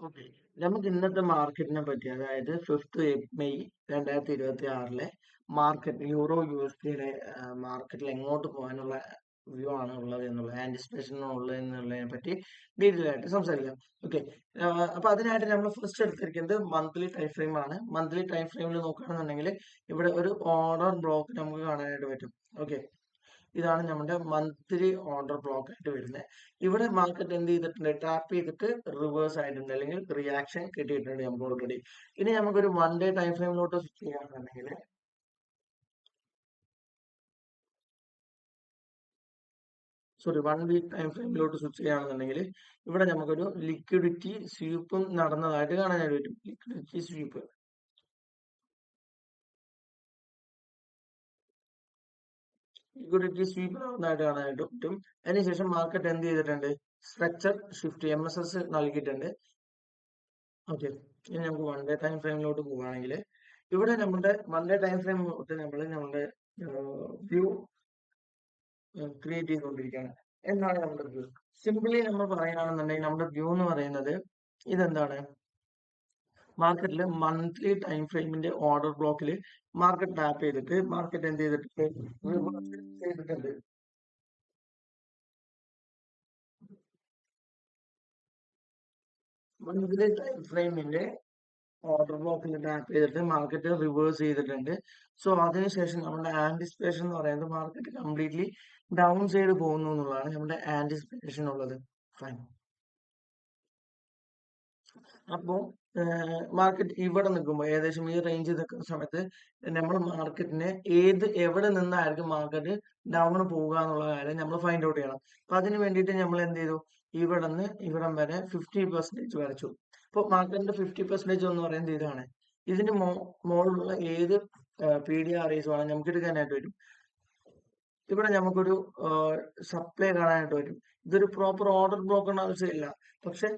Okay. നമുക്ക് ഇന്നത്തെ മാർക്കറ്റിനെ പറ്റി അതായത് 5th മെയ് 2026 മാർക്കറ്റ് യൂറോ USDയുടെ മാർക്കറ്റിൽ എങ്ങോട്ട് പോകാനുള്ള വ്യൂ ആണ് ഉള്ളത് എന്നുള്ളത് ആന്റിസിപ്പേഷൻ ഉള്ളത് എന്നുള്ളതിനെ പറ്റി ഡീറ്റെയിൽ ആയിട്ട് സംസാരിക്കാം. ഓക്കെ. അപ്പൊ അതിനായിട്ട് നമ്മൾ ഫസ്റ്റ് എടുത്തിരിക്കുന്നത് മന്ത്ലി ടൈം ഫ്രെയിം ആണ്. മന്ത്ലി ടൈം ഫ്രെയിമിൽ നോക്കുകയാണെന്നുണ്ടെങ്കിൽ ഇവിടെ ഒരു ഓർഡർ ബ്ലോക്ക് നമുക്ക് കാണാനായിട്ട് പറ്റും. ഓക്കെ. ഇതാണ് നമ്മുടെ മന്ത്ലി ഓർഡർ ബ്ലോക്ക് ആയിട്ട് വരുന്നത്. ഇവിടെ മാർക്കറ്റ് എന്ത് ചെയ്തിട്ടുണ്ട്, ടാപ്പ് ചെയ്തിട്ട് റിവേഴ്സ് ആയിട്ടുണ്ട്, അല്ലെങ്കിൽ റിയാക്ഷൻ കിട്ടിയിട്ടുണ്ട് നമുക്ക് ഓൾറെഡി. ഇനി നമുക്കൊരു 1 ഡേ ടൈം ഫ്രെയിമിലോട്ട് സ്വിച്ച് ചെയ്യുകയാണെന്നുണ്ടെങ്കിൽ സോറി 1 വീക്ക് ടൈം ഫ്രെയിമിലോട്ട് സ്വിച്ച് ചെയ്യുകയാണെന്നുണ്ടെങ്കിൽ ഇവിടെ നമുക്കൊരു ലിക്വിഡിറ്റി സ്വീപ്പും നടന്നതായിട്ട് കാണാനായിട്ട് പറ്റും. ലിക്വിഡിറ്റി സ്വീപ്പ് നടന്നതായിട്ട് കാണാനായിട്ട് പറ്റും. അതിനുശേഷം മാർക്കറ്റ് എന്ത് ചെയ്തിട്ടുണ്ട്, സ്ട്രക്ചർ ഷിഫ്റ്റ് MSS നൽകിയിട്ടുണ്ട്. ഓക്കെ. ഇനി നമുക്ക് 1 ഡേ ടൈം ഫ്രെയിമിലോട്ട് പോവുകയാണെങ്കിൽ ഇവിടെ നമ്മുടെ 1 ഡേ ടൈം ഫ്രെയിം നമ്മുടെ വ്യൂ ക്രിയേറ്റ് ചെയ്തുകൊണ്ടിരിക്കുകയാണ്. എന്താണ് നമ്മുടെ വ്യൂ? സിംപിളി നമ്മൾ പറയുകയാണെന്നുണ്ടെങ്കിൽ നമ്മുടെ വ്യൂ എന്ന് പറയുന്നത് ഇതെന്താണ്, മാർക്കറ്റിൽ മന്ത്ലി ടൈം ഫ്രെയിമിന്റെ ഓർഡർ ബ്ലോക്കിൽ മാർക്കറ്റ് ടാപ്പ് ചെയ്തിട്ട് മാർക്കറ്റ് എന്ത് ചെയ്തിട്ടുണ്ട്, മന്ത്ലി ടൈം ഫ്രെയിമിന്റെ ഓർഡർ ബ്ലോക്കിൽ ടാപ്പ് ചെയ്തിട്ട് മാർക്കറ്റ് റിവേഴ്സ് ചെയ്തിട്ടുണ്ട്. സോ അതിനുശേഷം നമ്മുടെ ആന്റിസിപ്പേഷൻ എന്ന് പറയുന്നത് മാർക്കറ്റ് കംപ്ലീറ്റ്ലി ഡൗൺ സൈഡ് പോകുന്നു എന്നുള്ളതാണ് നമ്മുടെ ആന്റിസിപ്പേഷൻ ഉള്ളത്. ഫൈൻ. അപ്പോ മാർക്കറ്റ് ഇവിടെ നിൽക്കുമ്പോൾ ഏകദേശം ഈ റേഞ്ചിൽ നിൽക്കുന്ന സമയത്ത് നമ്മൾ മാർക്കറ്റിനെ എവിടെ നിന്നായിരിക്കും മാർക്കറ്റ് ഡൗൺ പോവുക എന്നുള്ള കാര്യം നമ്മൾ ഫൈൻഡ് ഔട്ട് ചെയ്യണം. അപ്പൊ അതിന് വേണ്ടിയിട്ട് നമ്മൾ എന്ത് ചെയ്തു, ഇവിടെ നിന്ന് ഇവിടം വരെ 50% വരച്ചു. അപ്പോൾ മാർക്കറ്റിന്റെ 50% എന്ന് പറയുന്നത് ഇതാണ്. ഇതിന് മുകളിലുള്ള ഏത് PDRAs ആണ് നമുക്ക് എടുക്കാനായിട്ട് വരും. ഇവിടെ നമുക്കൊരു സപ്ലൈ കാണാനായിട്ട് വരും. ഇതൊരു പ്രോപ്പർ ഓർഡർ ബ്ലോക്ക് ആവശ്യമില്ല, പക്ഷെ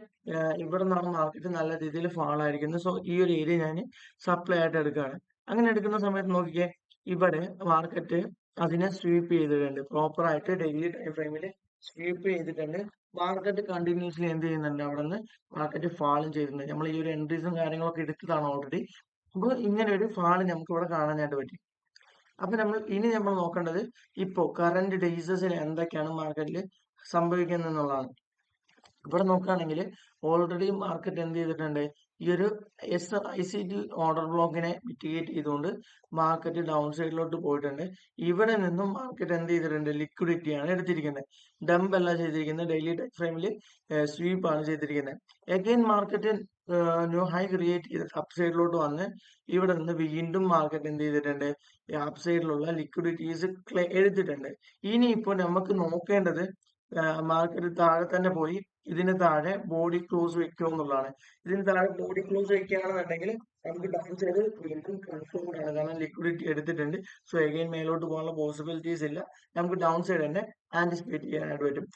ഇവിടെ നിന്നാണ് മാർക്കറ്റ് നല്ല രീതിയിൽ ഫാൾ ആയിരിക്കുന്നത്. സോ ഈ ഒരു ഏരിയ ഞാൻ സപ്ലൈ ആയിട്ട് എടുക്കുകയാണ്. അങ്ങനെ എടുക്കുന്ന സമയത്ത് നോക്കിക്കേ, ഇവിടെ മാർക്കറ്റ് അതിനെ സ്വീപ്പ് ചെയ്തിട്ടുണ്ട്. പ്രോപ്പർ ആയിട്ട് ഡെയിലി ടൈം ഫ്രെയിമിൽ സ്വീപ്പ് ചെയ്തിട്ടുണ്ട്. മാർക്കറ്റ് കണ്ടിന്യൂസ്ലി എന്ത് ചെയ്യുന്നുണ്ട്, അവിടെ നിന്ന് മാർക്കറ്റ് ഫാളും ചെയ്തിട്ടുണ്ട്. നമ്മൾ ഈ ഒരു എൻട്രീസും കാര്യങ്ങളൊക്കെ എടുത്തതാണ് ഓൾറെഡി. അപ്പോൾ ഇങ്ങനെ ഒരു ഫാള് നമുക്ക് ഇവിടെ കാണാനായിട്ട് പറ്റി. അപ്പൊ ഇനി നമ്മൾ നോക്കേണ്ടത് ഇപ്പോ കറന്റ് ഡേയ്സിൽ എന്തൊക്കെയാണ് മാർക്കറ്റിൽ സംഭവിക്കുന്നത് എന്നുള്ളതാണ്. ഇവിടെ നോക്കുകയാണെങ്കിൽ ഓൾറെഡി മാർക്കറ്റ് എന്ത് ചെയ്തിട്ടുണ്ട്, ഈ ഒരു ICT ഓർഡർ ബ്ലോക്കിനെ മിറ്റിഗേറ്റ് ചെയ്തുകൊണ്ട് മാർക്കറ്റ് ഡൗൺ സൈഡിലോട്ട് പോയിട്ടുണ്ട്. ഇവിടെ നിന്നും മാർക്കറ്റ് എന്ത് ചെയ്തിട്ടുണ്ട്, ലിക്വിഡിറ്റിയാണ് എടുത്തിരിക്കുന്നത്. ഡംപ് അല്ല ചെയ്തിരിക്കുന്നത്, ഡെയിലി ടൈം ഫ്രെയിമിൽ സ്വീപ്പ് ആണ് ചെയ്തിരിക്കുന്നത്. Again market new high create ചെയ്തിട്ട് അപ്പ് സൈഡിലോട്ട് വന്ന് ഇവിടെ നിന്ന് വീണ്ടും മാർക്കറ്റ് എന്ത് ചെയ്തിട്ടുണ്ട്, അപ്പ് സൈഡിലുള്ള ലിക്വിഡിറ്റീസ് എടുത്തിട്ടുണ്ട്. ഇനിയിപ്പോ നമുക്ക് നോക്കേണ്ടത് മാർക്കറ്റ് താഴെ തന്നെ പോയി ഇതിന് താഴെ ബോഡി ക്ലോസ് വെക്കുക എന്നുള്ളതാണ്. ഇതിന് താഴെ ബോഡി ക്ലോസ് വെക്കുകയാണെന്നുണ്ടെങ്കിൽ നമുക്ക് ഡൗൺ സൈഡ് വീണ്ടും കൺഫേംഡ് ആണ്, കാരണം ലിക്വിഡിറ്റി എടുത്തിട്ടുണ്ട്. സോ അഗൈൻ മേലോട്ട് പോകാനുള്ള പോസിബിലിറ്റീസ് ഇല്ല. നമുക്ക് ഡൗൺ സൈഡ് തന്നെ ആന്റിസിപ്പേറ്റ് ചെയ്യാനായിട്ട് പറ്റും.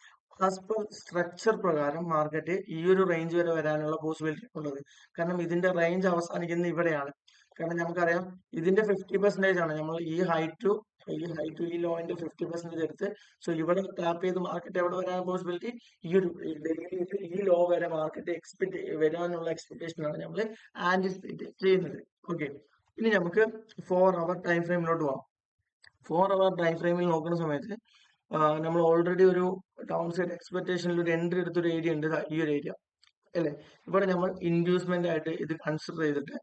ആസ് പെർ സ്ട്രക്ചർ പ്രകാരം മാർക്കറ്റ് ഈ ഒരു റേഞ്ച് വരെ വരാനുള്ള പോസിബിലിറ്റി ഉള്ളത്, കാരണം ഇതിന്റെ റേഞ്ച് അവസാനിക്കുന്നത് ഇവിടെയാണ്. കാരണം നമുക്കറിയാം ഇതിന്റെ 50% ആണ് നമ്മൾ ഈ ഹൈറ്റ് ഈ ലോന്റെ 50% എടുത്ത്. സോ ഇവിടെ ടാപ്പ് ചെയ്ത് മാർക്കറ്റ് എവിടെ വരാൻ പോസിബിലിറ്റി, ഈ ഒരു ഈ ലോ വരെ മാർക്കറ്റ് വരാനുള്ള എക്സ്പെക്ടേഷൻ ആണ് നമ്മൾ ആന്റിസിപ്പേറ്റ് ചെയ്യുന്നത്. ഓക്കെ. ഇനി നമുക്ക് 4 അവർ ടൈം ഫ്രെയിമിലോട്ട് പോകാം. 4 അവർ ടൈം ഫ്രെയിമിൽ നോക്കുന്ന സമയത്ത് നമ്മൾ ഓൾറെഡി ഒരു ഡൗൺ സൈഡ് എക്സ്പെക്ടേഷനിൽ ഒരു എൻട്രി എടുത്തൊരു ഏരിയ ഉണ്ട്, ഈ ഒരു ഏരിയ അല്ലെ. ഇവിടെ നമ്മൾ ഇൻഡ്യൂസ്മെന്റ് ആയിട്ട് ഇത് കൺസിഡർ ചെയ്തിട്ട്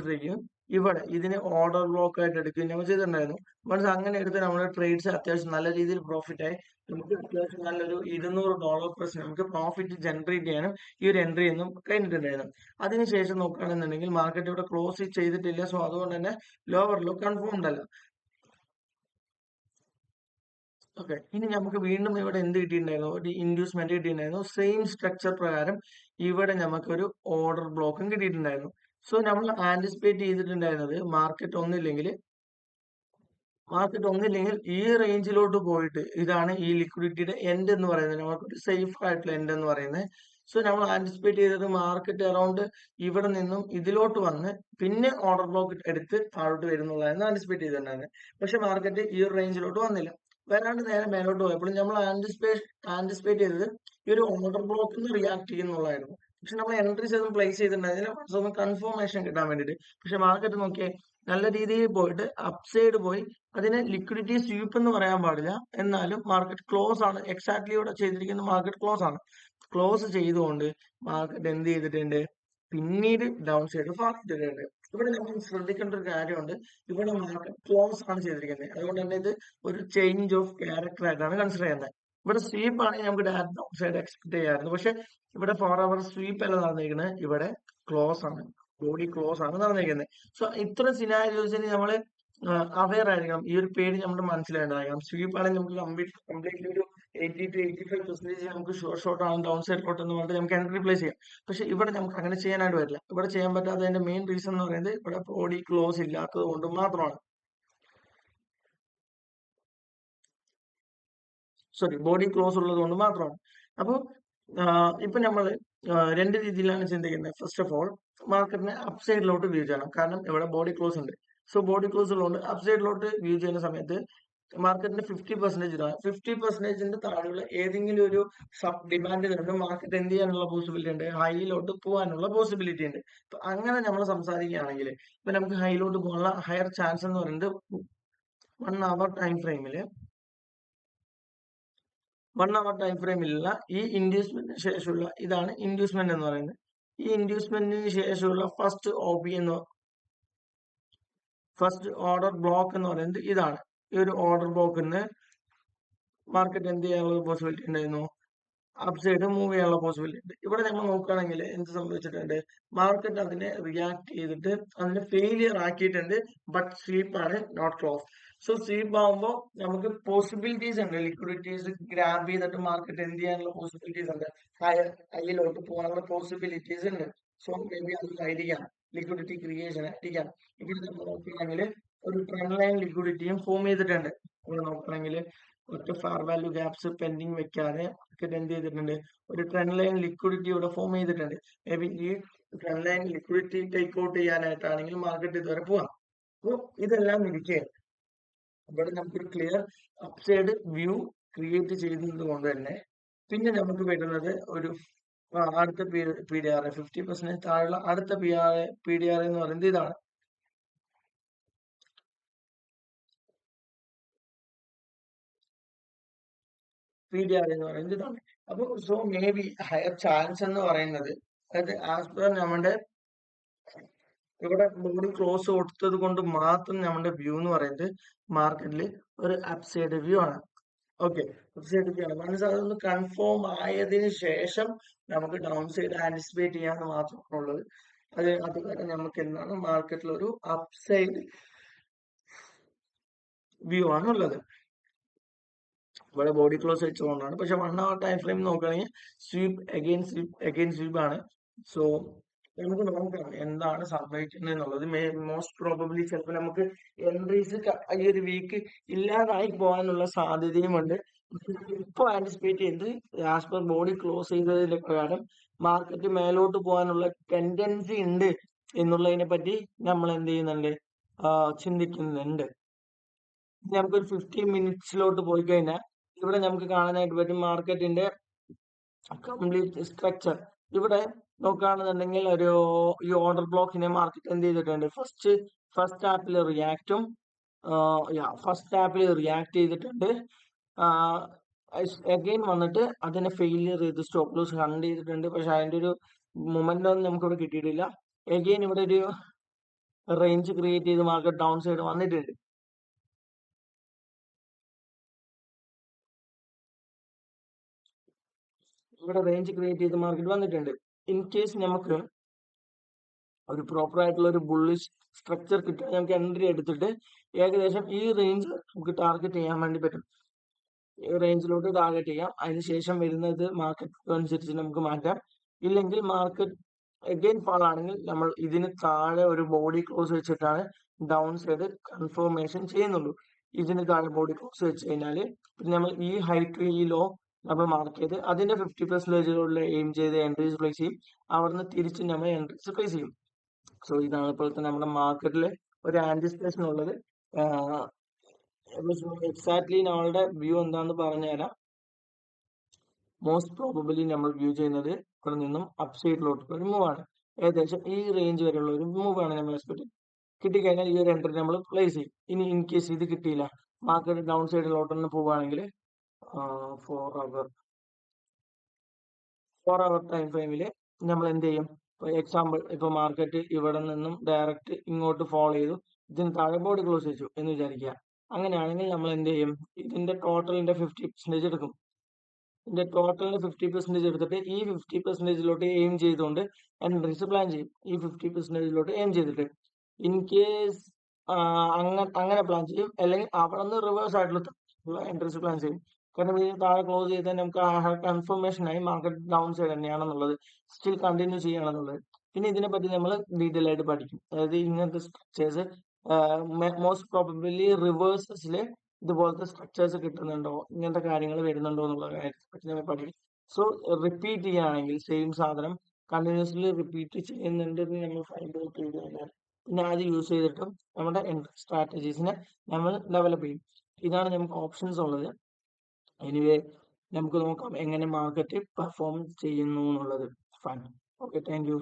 ചെയ്യും. ഇവിടെ ഇതിനെ ഓർഡർ ബ്ലോക്ക് ആയിട്ട് എടുക്കുകയും നമ്മൾ ചെയ്തിട്ടുണ്ടായിരുന്നു. വൺസ് അങ്ങനെ എടുത്ത് നമ്മുടെ ട്രേഡ്സ് അത്യാവശ്യം നല്ല രീതിയിൽ പ്രോഫിറ്റ് ആയി. നമുക്ക് അത്യാവശ്യം നല്ലൊരു $200 നമുക്ക് പ്രോഫിറ്റ് ജനറേറ്റ് ചെയ്യാനും ഈ ഒരു എൻട്രി ഒന്നും കഴിഞ്ഞിട്ടുണ്ടായിരുന്നു. അതിനുശേഷം നോക്കുകയാണെന്നുണ്ടെങ്കിൽ മാർക്കറ്റ് ഇവിടെ ക്ലോസ് ചെയ്തിട്ടില്ല. സോ അതുകൊണ്ട് തന്നെ ലോവർ ലോ കൺഫേംഡ് അല്ല. ഓക്കെ. ഇനി നമുക്ക് വീണ്ടും ഇവിടെ എന്ത് കിട്ടിയിട്ടുണ്ടായിരുന്നു, ഒരു ഇൻഡ്യൂസ്മെന്റ് കിട്ടിയിട്ടുണ്ടായിരുന്നു. സെയിം സ്ട്രക്ചർ പ്രകാരം ഇവിടെ നമുക്കൊരു ഓർഡർ ബ്ലോക്കും കിട്ടിയിട്ടുണ്ടായിരുന്നു. സോ നമ്മൾ ആന്റിസിപ്പേറ്റ് ചെയ്തിട്ടുണ്ടായിരുന്നത് മാർക്കറ്റ് ഒന്നില്ലെങ്കിൽ ഈ റേഞ്ചിലോട്ട് പോയിട്ട് ഇതാണ് ഈ ലിക്വിഡിറ്റിയുടെ എൻഡ് എന്ന് പറയുന്നത്, നമുക്കൊരു സേഫ് ആയിട്ടുള്ള എൻഡ് എന്ന് പറയുന്നത്. സോ നമ്മൾ ആന്റിസിപ്പേറ്റ് ചെയ്തത് മാർക്കറ്റ് അറൌണ്ട് ഇവിടെ നിന്നും ഇതിലോട്ട് വന്ന് പിന്നെ ഓർഡർ ബ്ലോക്ക് എടുത്ത് താഴോട്ട് വരുന്നുള്ളതായിരുന്നു ആന്റിസിപ്പേറ്റ് ചെയ്തിട്ടുണ്ടായിരുന്നത്. പക്ഷെ മാർക്കറ്റ് ഈ ഒരു റേഞ്ചിലോട്ട് വന്നില്ല. വരാണ്ട് നേരെ മേലോട്ട് പോയപ്പോൾ നമ്മൾ ആന്റിസിപ്പേറ്റ് ചെയ്തത് ഈ ഒരു ഓർഡർ ബ്ലോക്കിൽ നിന്ന് റിയാക്ട് ചെയ്യുന്നുള്ളതായിരുന്നു. പക്ഷെ നമ്മൾ എൻട്രീസ് ഒന്നും പ്ലേസ് ചെയ്തിട്ടുണ്ടായിരുന്നില്ല, ഒന്ന് കൺഫർമേഷൻ കിട്ടാൻ വേണ്ടിയിട്ട്. പക്ഷെ മാർക്കറ്റ് നോക്കിയേ നല്ല രീതിയിൽ പോയിട്ട് അപ്സൈഡ് പോയി. അതിന് ലിക്വിഡിറ്റി സ്വീപ്പ് എന്ന് പറയാൻ പാടില്ല, എന്നാലും മാർക്കറ്റ് ക്ലോസ് ആണ്. എക്സാക്ട്ലി ഇവിടെ ചെയ്തിരിക്കുന്ന മാർക്കറ്റ് ക്ലോസ് ആണ്. ക്ലോസ് ചെയ്തുകൊണ്ട് മാർക്കറ്റ് എന്ത് ചെയ്തിട്ടുണ്ട്, പിന്നീട് ഡൗൺ സൈഡ് ഫാൾ ചെയ്തിട്ടുണ്ട്. ഇവിടെ നമ്മൾ ശ്രദ്ധിക്കേണ്ട ഒരു കാര്യമുണ്ട്, ഇവിടെ മാർക്കറ്റ് ക്ലോസ് ആണ് ചെയ്തിരിക്കുന്നത്. അതുകൊണ്ട് തന്നെ ഇത് ഒരു ചേഞ്ച് ഓഫ് ക്യാരക്ടർ ആയിട്ടാണ് കൺസിഡർ ചെയ്യുന്നത്. ഇവിടെ സ്വീപ്പ് ആണെങ്കിൽ നമുക്ക് ഡയറക്റ്റ് ഡൗൺ സൈഡ് എക്സ്പെക്ട് ചെയ്യാമായിരുന്നു. പക്ഷെ ഇവിടെ 4 അവർ സ്വീപ്പ് അല്ല നടന്നിരിക്കുന്നത്, ഇവിടെ ക്ലോസ് ആണ്, ബോഡി ക്ലോസ് ആണ് നടന്നിരിക്കുന്നത്. സോ ഇത്തരം സിനാരിയോസിന് നമ്മൾ അവെയർ ആയിരിക്കണം. ഈ ഒരു പേര് നമ്മുടെ മനസ്സിലായിട്ടുണ്ടായിരിക്കണം. സ്വീപ്പ് ആണെങ്കിൽ നമുക്ക് കംപ്ലീറ്റ്ലി ഒരു 80 to 85% നമുക്ക് ഷോർട്ട് ആണ്, ഡൗൺ സൈഡ് ഔട്ട് എന്ന് പറഞ്ഞിട്ട് നമുക്ക് എൻട്രി പ്ലേസ് ചെയ്യാം. പക്ഷെ ഇവിടെ നമുക്ക് അങ്ങനെ ചെയ്യാനായിട്ട് വരില്ല. ഇവിടെ ചെയ്യാൻ പറ്റാത്തതിന്റെ മെയിൻ റീസൺ എന്ന് പറയുന്നത് ഇവിടെ ബോഡി ക്ലോസ് ഇല്ലാത്തത് കൊണ്ട് മാത്രമാണ്. ബോഡി ക്ലോസ് ഉള്ളത് കൊണ്ട് മാത്രമാണ്. അപ്പോൾ ഇപ്പൊ നമ്മൾ രണ്ട് രീതിയിലാണ് ചിന്തിക്കുന്നത്. ഫസ്റ്റ് ഓഫ് ഓൾ മാർക്കറ്റിനെ അപ്സൈഡിലോട്ട് വ്യൂ ചെയ്യണം, കാരണം ഇവിടെ ബോഡി ക്ലോസ് ഉണ്ട്. സോ ബോഡി ക്ലോസ് ഉള്ളതുകൊണ്ട് അപ്സൈഡിലോട്ട് വ്യൂ ചെയ്യുന്ന സമയത്ത് മാർക്കറ്റിന് 50% ഇതാണ്. 50%ന്റെ താഴെയുള്ള ഏതെങ്കിലും ഒരു സബ് ഡിമാൻഡ് കൊണ്ട് മാർക്കറ്റ് എന്ത് ചെയ്യാനുള്ള പോസിബിലിറ്റി ഉണ്ട്, ഹൈയിലോട്ട് പോകാനുള്ള പോസിബിലിറ്റി ഉണ്ട്. അപ്പൊ അങ്ങനെ നമ്മൾ സംസാരിക്കുകയാണെങ്കിൽ ഇപ്പൊ നമുക്ക് ഹൈയിലോട്ട് പോകാനുള്ള ഹയർ ചാൻസ് എന്ന് പറയുന്നത് 1 അവർ ടൈം ഫ്രെയിമില് 1 അവർ ടൈം ഫ്രെയിമിലുള്ള ഈ ഇൻഡ്യൂസ്മെന്റിന് ശേഷമുള്ള ഇതാണ് ഇൻഡ്യൂസ്മെന്റ് എന്ന് പറയുന്നത്. ഈ ഇൻഡ്യൂസ്മെന്റിന് ശേഷമുള്ള ഫസ്റ്റ് ഓർഡർ ബ്ലോക്ക് എന്ന് പറയുന്നത് ഇതാണ്. ഈ ഒരു ഓർഡർ ബ്ലോക്കിന് മാർക്കറ്റ് എന്ത് ചെയ്യാനുള്ള പോസിബിലിറ്റി ഉണ്ടായിരുന്നു, അപ്സൈഡ് മൂവ് ചെയ്യാനുള്ള പോസിബിലിറ്റി ഉണ്ട്. ഇവിടെ നമ്മൾ നോക്കുകയാണെങ്കിൽ എന്ത് സംഭവിച്ചിട്ടുണ്ട്, മാർക്കറ്റ് അതിനെ റിയാക്ട് ചെയ്തിട്ട് അതിനെ ഫെയിലിയർ ആക്കിയിട്ടുണ്ട്. ബട്ട് സ്വീപ്പ് ആണ്, നോട്ട് ക്ലോസ്. സോ സ്വീപ്പ് ആകുമ്പോൾ നമുക്ക് പോസിബിലിറ്റീസ് ഉണ്ട്, ലിക്വിഡിറ്റീസ് ഗ്രാബ് ചെയ്തിട്ട് മാർക്കറ്റ് എന്ത് ചെയ്യാനുള്ള പോസിബിലിറ്റീസ് ഉണ്ട്, ഹൈയിലോട്ട് പോകാനുള്ള പോസിബിലിറ്റീസ് ഉണ്ട്. സോ മേ ബി അതിലായിരിക്കാം ലിക്വിഡിറ്റി ക്രിയേഷൻ ആയിരിക്കാം. ഇവിടെ നമ്മൾ നോക്കുകയാണെങ്കിൽ ഒരു ട്രെൻഡ് ലൈൻ ലിക്വിഡിറ്റിയും ഫോം ചെയ്തിട്ടുണ്ട്. ഇവിടെ നോക്കുകയാണെങ്കിൽ ഒറ്റ ഫാർ വാല്യൂ ഗ്യാപ്സ് പെൻഡിങ് വെക്കാതെ മാർക്കറ്റ് എന്ത് ചെയ്തിട്ടുണ്ട്, ഒരു ട്രെൻഡ് ലൈൻ ലിക്വിഡിറ്റി ഇവിടെ ഫോം ചെയ്തിട്ടുണ്ട്. മേ ബി ഈ trend line liquidity take out ചെയ്യാനായിട്ടാണെങ്കിൽ മാർക്കറ്റ് ഇതുവരെ പോവാം. അപ്പോൾ ഇതെല്ലാം ഇരിക്കെ ഇവിടെ നമുക്കൊരു ക്ലിയർ അപ്സൈഡ് വ്യൂ ക്രിയേറ്റ് ചെയ്യുന്നത് കൊണ്ട് തന്നെ പിന്നെ നമുക്ക് വരുന്നത് ഒരു അടുത്ത PDR 50% താഴെയുള്ള അടുത്ത PDR എന്ന് പറയുന്നത് ഇതാണ്. PDR എന്ന് പറയുന്നത് ഇതാണ്. അപ്പൊ so may be higher chance എന്ന് പറയുന്നത്, അതായത് ആസ് പെർ നമ്മുടെ ഇവിടെ ബോഡി ക്ലോസ് കൊടുത്തത് കൊണ്ട് മാത്രം നമ്മുടെ വ്യൂ എന്ന് പറയുന്നത് മാർക്കറ്റിൽ ഒരു അപ്സൈഡ് വ്യൂ ആണ്. ഓക്കെ, അപ്സൈഡ് വ്യൂ ആണ്. മനസ്സ് അതൊന്ന് കൺഫേം ആയതിനു ശേഷം നമുക്ക് ഡൗൺ സൈഡ് ആന്റിസിപ്പേറ്റ് ചെയ്യാന്ന് മാത്രമാണുള്ളത്. അതുവരെ നമുക്ക് എന്താണ് മാർക്കറ്റിൽ ഒരു അപ്സൈഡ് വ്യൂ ആണ് ഉള്ളത്. ഇവിടെ ബോഡി ക്ലോസ് വെച്ചുകൊണ്ടാണ്. പക്ഷെ 1 അവർ ടൈം ഫ്രെയിം നോക്കുകയാണെങ്കിൽ സ്വീപ്പ് അഗെയിൻ സ്വീപ്പ് ആണ്. സോ നമുക്ക് നോക്കാം എന്താണ് സംഭവിക്കുന്നത് എന്നുള്ളത്. മോസ്റ്റ് പ്രോബബ്ലി ചിലപ്പോൾ നമുക്ക് എൻട്രീസ് ഈ ഒരു വീക്ക് ഇല്ലാതായി പോകാനുള്ള സാധ്യതയുമുണ്ട്. ഇപ്പൊ ആന്റിസിപ്പേറ്റ് ചെയ്ത് ആസ് പെർ ബോഡി ക്ലോസ് ചെയ്തതിന്റെ പ്രകാരം മാർക്കറ്റ് മേലോട്ട് പോകാനുള്ള ടെൻഡൻസി ഉണ്ട് എന്നുള്ളതിനെ പറ്റി നമ്മൾ എന്ത് ചെയ്യുന്നുണ്ട്, ചിന്തിക്കുന്നുണ്ട്. നമുക്കൊരു 15 മിനിറ്റ്സിലോട്ട് പോയി കഴിഞ്ഞാൽ ഇവിടെ നമുക്ക് കാണാനായിട്ട് പറ്റും മാർക്കറ്റിന്റെ കംപ്ലീറ്റ് സ്ട്രക്ചർ. ഇവിടെ നോക്കുകയാണെന്നുണ്ടെങ്കിൽ ഈ ഓർഡർ ബ്ലോക്കിനെ മാർക്കറ്റ് എന്ത് ചെയ്തിട്ടുണ്ട്, ഫസ്റ്റ് ഹാപ്പിൽ റിയാക്ട് ചെയ്തിട്ടുണ്ട്. അഗെയിൻ വന്നിട്ട് അതിനെ ഫെയിലിയർ ചെയ്ത് സ്റ്റോപ്പ് ലോസ് കണ്ട് ചെയ്തിട്ടുണ്ട്. പക്ഷെ അതിന്റെ ഒരു മൊമെന്റം നമുക്ക് ഇവിടെ കിട്ടിയിട്ടില്ല. അഗെയിൻ ഇവിടെ ഒരു റേഞ്ച് ക്രിയേറ്റ് ചെയ്ത് മാർക്കറ്റ് ഡൗൺ സൈഡ് വന്നിട്ടുണ്ട്. ഇവിടെ റേഞ്ച് ക്രിയേറ്റ് ചെയ്ത് മാർക്കറ്റ് വന്നിട്ടുണ്ട്. ഇൻ കേസ് നമുക്ക് ഒരു പ്രോപ്പർ ആയിട്ടുള്ള ഒരു ബുള്ളിഷ് സ്ട്രക്ചർ കിട്ടുക, നമുക്ക് എൻട്രി എടുത്തിട്ട് ഏകദേശം ഈ റേഞ്ച് നമുക്ക് ടാർഗറ്റ് ചെയ്യാൻ വേണ്ടി പറ്റും. ഈ റേഞ്ചിലോട്ട് ടാർഗറ്റ് ചെയ്യാം. അതിനുശേഷം വരുന്നത് മാർക്കറ്റ് അനുസരിച്ച് നമുക്ക് മാറ്റാം. ഇല്ലെങ്കിൽ മാർക്കറ്റ് അഗെയിൻ ഫാൾ ആണെങ്കിൽ നമ്മൾ ഇതിന് താഴെ ഒരു ബോഡി ക്ലോസ് വെച്ചിട്ടാണ് ഡൗൺ സൈഡ് കൺഫർമേഷൻ ചെയ്യുന്നുള്ളൂ. ഇതിന് താഴെ ബോഡി ക്ലോസ് വെച്ച് കഴിഞ്ഞാൽ പിന്നെ നമ്മൾ ഈ ഹൈറ്റ് ഈ ലോ നമ്മൾ മാർക്ക് ചെയ്ത് അതിന്റെ 50% എയിം ചെയ്ത് എൻട്രീസ് പ്ലേസ് ചെയ്യും. അവിടുന്ന് തിരിച്ച് നമ്മൾ എൻട്രീസ് പ്ലേസ് ചെയ്യും. സോ ഇതാണ് ഇപ്പോഴത്തെ നമ്മുടെ മാർക്കറ്റിൽ ഒരു ആന്റിസിപ്പേഷൻ ഉള്ളത്. എക്സാക്ട്ലി നമ്മളുടെ വ്യൂ എന്താന്ന് പറഞ്ഞുതരാം. മോസ്റ്റ് പ്രോബബിലി നമ്മൾ വ്യൂ ചെയ്യുന്നത് ഇവിടെ നിന്നും അപ് സൈഡിലോട്ടുള്ള ഒരു മൂവ് ആണ്. ഏകദേശം ഈ റേഞ്ച് വരെയുള്ള ഒരു മൂവ് ആണ് നമ്മൾ എക്സ്പെക്ട് ചെയ്യുന്നത്. കിട്ടിക്കഴിഞ്ഞാൽ ഈ ഒരു എൻട്രി നമ്മൾ പ്ലേസ് ചെയ്യും. ഇനി ഇൻ കേസ് ഇത് കിട്ടിയില്ല, മാർക്കറ്റ് ഡൗൺ സൈഡിലോട്ട് തന്നെ പോവുകയാണെങ്കിൽ 4 അവർ ടൈം ഫ്രെയിമിൽ നമ്മൾ എന്ത് ചെയ്യും? എക്സാമ്പിൾ ഇപ്പൊ മാർക്കറ്റ് ഇവിടെ നിന്നും ഡയറക്റ്റ് ഇങ്ങോട്ട് ഫോളോ ചെയ്തു, ഇതിന് താഴെ ബോഡി ക്ലോസ് വെച്ചു എന്ന് വിചാരിക്കുക. അങ്ങനെയാണെങ്കിൽ നമ്മൾ എന്ത് ചെയ്യും? ഇതിന്റെ ടോട്ടലിന്റെ 50% എടുക്കും. ഇതിന്റെ ടോട്ടലിന്റെ 50% എടുത്തിട്ട് ഈ 50%ലോട്ട് എയിം ചെയ്തുകൊണ്ട് എൻട്രീസ് പ്ലാൻ ചെയ്യും. ഈ 50%ലോട്ട് എയിം ചെയ്തിട്ട് ഇൻ കേസ് അങ്ങനെ പ്ലാൻ ചെയ്യും. അല്ലെങ്കിൽ അവിടെ നിന്ന് റിവേഴ്സ് ആയിട്ടുള്ള എൻട്രീസ് പ്ലാൻ ചെയ്യും. കാരണം ഇത് താഴെ ക്ലോസ് ചെയ്താൽ നമുക്ക് കൺഫർമേഷൻ ആയി മാർക്കറ്റ് ഡൗൺ സൈഡ് തന്നെയാണെന്നുള്ളത്, സ്റ്റിൽ കണ്ടിന്യൂ ചെയ്യണമെന്നുള്ളത്. പിന്നെ ഇതിനെപ്പറ്റി നമ്മൾ ഡീറ്റെയിൽ ആയിട്ട് പഠിക്കും. അതായത് ഇങ്ങനത്തെ സ്ട്രക്ചേഴ്സ് മോസ്റ്റ് പ്രോബബിലി റിവേഴ്സസിൽ ഇതുപോലത്തെ സ്ട്രക്ചേഴ്സ് കിട്ടുന്നുണ്ടോ, ഇങ്ങനത്തെ കാര്യങ്ങൾ വരുന്നുണ്ടോ എന്നുള്ള കാര്യത്തെ പറ്റി നമ്മൾ പഠിക്കും. സോ റിപ്പീറ്റ് ചെയ്യുകയാണെങ്കിൽ സെയിം സാധനം കണ്ടിന്യൂസ്ലി റിപ്പീറ്റ് ചെയ്യുന്നുണ്ടെന്ന് നമ്മൾ ഫൈൻഡ് ഔട്ട് ചെയ്ത് കഴിഞ്ഞാൽ പിന്നെ അത് യൂസ് ചെയ്തിട്ടും നമ്മുടെ സ്ട്രാറ്റജീസിനെ നമ്മൾ ഡെവലപ്പ് ചെയ്യും. ഇതാണ് നമുക്ക് ഓപ്ഷൻസ് ഉള്ളത്. എനിവേ നമുക്ക് നോക്കാം എങ്ങനെ മാർക്കറ്റ് പെർഫോം ചെയ്യുന്നു എന്നുള്ളത്. ഫൈൻ. Okay, thank you.